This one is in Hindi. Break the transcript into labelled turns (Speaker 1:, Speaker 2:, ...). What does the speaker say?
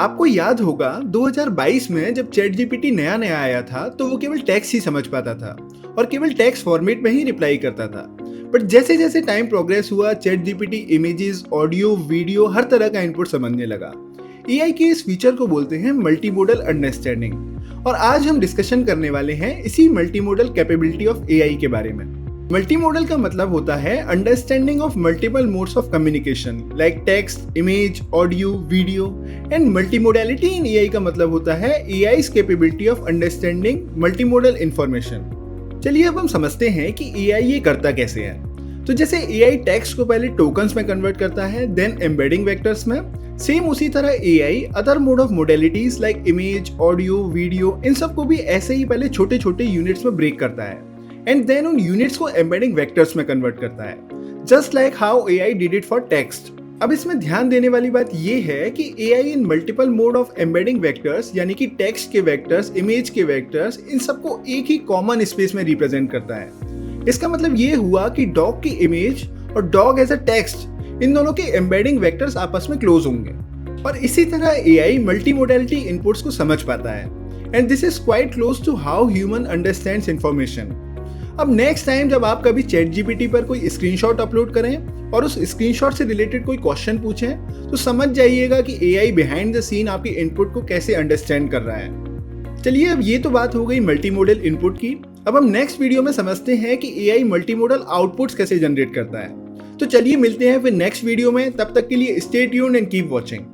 Speaker 1: आपको याद होगा 2022 में जब चैट जीपीटी नया नया आया था तो वो केवल टेक्स्ट ही समझ पाता था और केवल टेक्स्ट फॉर्मेट में ही रिप्लाई करता था। बट जैसे जैसे टाइम प्रोग्रेस हुआ ChatGPT images, audio, video हर तरह का इनपुट समझने लगा। एआई के इस फीचर को बोलते हैं मल्टी मोडल अंडरस्टैंडिंग और आज हम डिस्कशन करने वाले हैं इसी multi modal capability of AI के बारे में। मल्टीमोडल का मतलब होता है understanding of multiple modes of communication like text, image, audio, video and multimodality in AI का मतलब होता है AI's capability of understanding multimodal information. चलिए अब हम समझते हैं कि एआई ये करता कैसे है। तो जैसे एआई टेक्स्ट को पहले टोकन्स में कन्वर्ट करता है देन एम्बेडिंग वेक्टर्स में, सेम उसी तरह AI other mode of modalities like image, audio, video इन सब को भी ऐसे ही पहले छोटे छोटे यूनिट्स में ब्रेक करता है एंड देन उन यूनिट्स को एम्बेडिंग वेक्टर्स में कन्वर्ट करता है, just like how AI did it for text. अब इसमें ध्यान देने वाली बात यह है कि AI in multiple mode of embedding vectors यानी कि टेक्स्ट के वेक्टर्स, इमेज के वेक्टर्स, इन सबको एक ही कॉमन स्पेस में रिप्रेजेंट करता है। इसका मतलब ये हुआ कि डॉग की इमेज और डॉग एज अ टेक्स्ट इन दोनों के एम्बेडिंग वेक्टर्स आपस में क्लोज होंगे और इसी तरह एआई मल्टी मोडेलिटी इनपुट्स को समझ पाता है and this is quite close to how human understands information. अब नेक्स्ट टाइम जब आप कभी चैट जीपीटी पर कोई स्क्रीनशॉट अपलोड करें और उस स्क्रीनशॉट से रिलेटेड कोई क्वेश्चन पूछें तो समझ जाइएगा कि एआई बिहाइंड द सीन आपके इनपुट को कैसे अंडरस्टैंड कर रहा है। चलिए अब ये तो बात हो गई मल्टी मॉडल इनपुट की। अब हम नेक्स्ट वीडियो में समझते हैं कि एआई मल्टी मॉडल आउटपुट्स कैसे जनरेट करता है। तो चलिए मिलते हैं फिर नेक्स्ट वीडियो में, तब तक के लिए stay tuned and keep watching.